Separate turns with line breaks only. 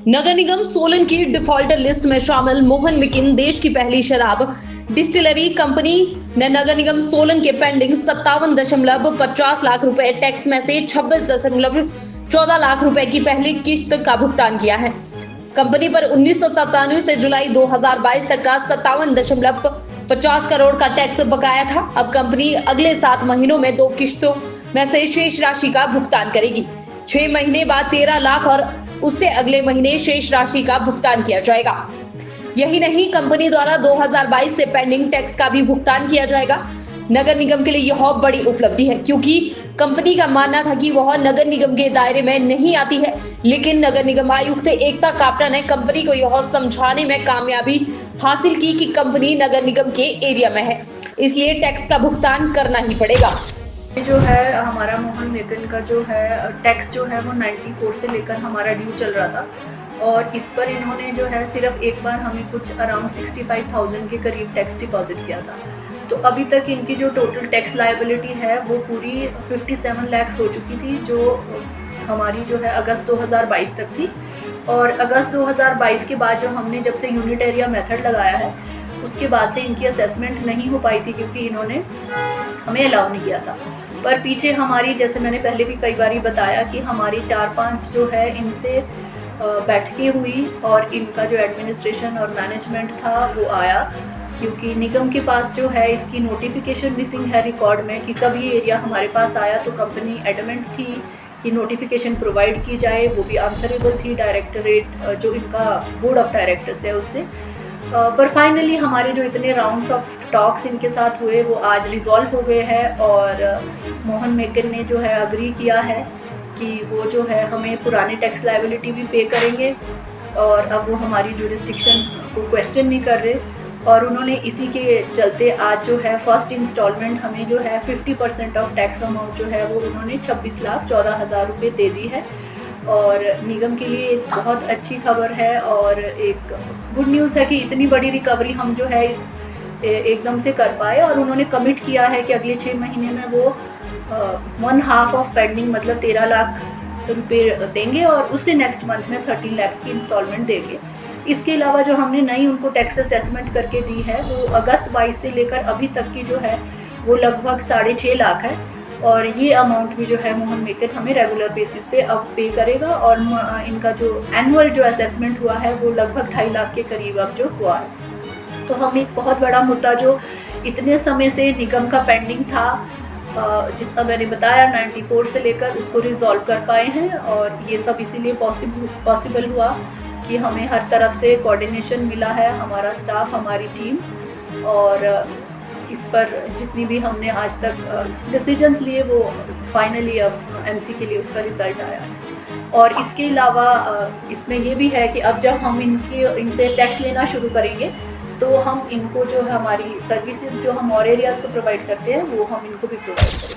नगर निगम सोलन की defaulter list में शामिल मोहन मिकिन देश की पहली शराब डिस्टिलरी कंपनी ने नगर निगम सोलन के पेंडिंग 57.50 लाख रुपए टैक्स में से 26.14 लाख रुपए की पहली किस्त का भुगतान किया है। कंपनी पर 1997 से जुलाई 2022 तक का 57.50 करोड़ का टैक्स बकाया था। अब कंपनी अगले 7 महीनों में 2 किस्तों में से शेष राशि का भुगतान करेगी। 6 महीने बाद 13 लाख और उससे अगले महीने शेष राशि का भुगतान किया जाएगा। यही नहीं, कंपनी द्वारा 2022 से पेंडिंग टैक्स का भी भुगतान किया जाएगा। नगर निगम के लिए यह बड़ी उपलब्धि है, क्योंकि कंपनी का मानना था कि वह नगर निगम के दायरे में नहीं आती है, लेकिन नगर निगम आयुक्त एकता कापड़ा ने कंपनी को यह समझाने में कामयाबी हासिल की कि कंपनी नगर निगम के एरिया में है, इसलिए टैक्स का भुगतान करना ही पड़ेगा।
जो है हमारा मोहन मिकिन का जो है टैक्स जो है वो 94 से लेकर हमारा ड्यू चल रहा था और इस पर इन्होंने जो है सिर्फ एक बार हमें कुछ अराउंड 65,000 के करीब टैक्स डिपॉजिट किया था। तो अभी तक इनकी जो टोटल टैक्स लायबिलिटी है वो पूरी 57 लाख हो चुकी थी, जो हमारी जो है अगस्त 2022 तक थी। और अगस्त 2022 के बाद जो हमने जब से यूनिट एरिया मेथड लगाया है उसके बाद से इनकी असेसमेंट नहीं हो पाई थी, क्योंकि इन्होंने हमें अलाउ नहीं किया था। पर पीछे हमारी, जैसे मैंने पहले भी कई बार बताया कि हमारी 4-5 जो है इनसे बैठकें हुई और इनका जो एडमिनिस्ट्रेशन और मैनेजमेंट था वो आया, क्योंकि निगम के पास जो है इसकी नोटिफिकेशन मिसिंग है रिकॉर्ड में कि कब ये एरिया हमारे पास आया। तो कंपनी एडमेंट थी कि नोटिफिकेशन प्रोवाइड की जाए, वो भी आंसरेबल थी डायरेक्टरेट जो इनका बोर्ड ऑफ डायरेक्टर्स है उससे। पर फाइनली हमारे जो इतने राउंड्स ऑफ टॉक्स इनके साथ हुए वो आज रिजॉल्व हो गए हैं और मोहन मिकिन ने जो है अग्री किया है कि वो जो है हमें पुराने टैक्स लायबिलिटी भी पे करेंगे और अब वो हमारी जुरिस्डिक्शन को क्वेश्चन नहीं कर रहे। और उन्होंने इसी के चलते आज जो है फर्स्ट इंस्टॉलमेंट हमें जो है 50% ऑफ टैक्स अमाउंट जो है वो उन्होंने 26,14,000 रुपये दे दी है। और निगम के लिए एक बहुत अच्छी खबर है और एक गुड न्यूज़ है कि इतनी बड़ी रिकवरी हम जो है एकदम से कर पाए। और उन्होंने कमिट किया है कि अगले 6 महीने में वो 1/2 ऑफ पेंडिंग मतलब 13 लाख रुपये देंगे और उससे नेक्स्ट मंथ में 13 लाख की इंस्टॉलमेंट देंगे। इसके अलावा जो हमने नई उनको टैक्स असेसमेंट करके दी है वो अगस्त 22 से लेकर अभी तक की जो है वो लगभग 6.5 लाख है। और ये अमाउंट भी जो है मोहन मिकिन हमें रेगुलर बेसिस पे अब पे करेगा। और इनका जो एनुअल जो असेसमेंट हुआ है वो लगभग 2.5 लाख के करीब अब जो हुआ है। तो हम एक बहुत बड़ा मुद्दा जो इतने समय से निगम का पेंडिंग था, जितना मैंने बताया 94 से लेकर, उसको रिजॉल्व कर पाए हैं। और ये सब इसीलिए पॉसिबल हुआ कि हमें हर तरफ से कोऑर्डिनेशन मिला है, हमारा स्टाफ, हमारी टीम। और इस पर जितनी भी हमने आज तक डिसीजंस लिए वो फाइनली अब एमसी के लिए उसका रिज़ल्ट आया है। और इसके अलावा इसमें ये भी है कि अब जब हम इनसे टैक्स लेना शुरू करेंगे तो हम इनको जो है हमारी सर्विसेज जो हम और एरियाज़ को प्रोवाइड करते हैं वो हम इनको भी प्रोवाइड करेंगे।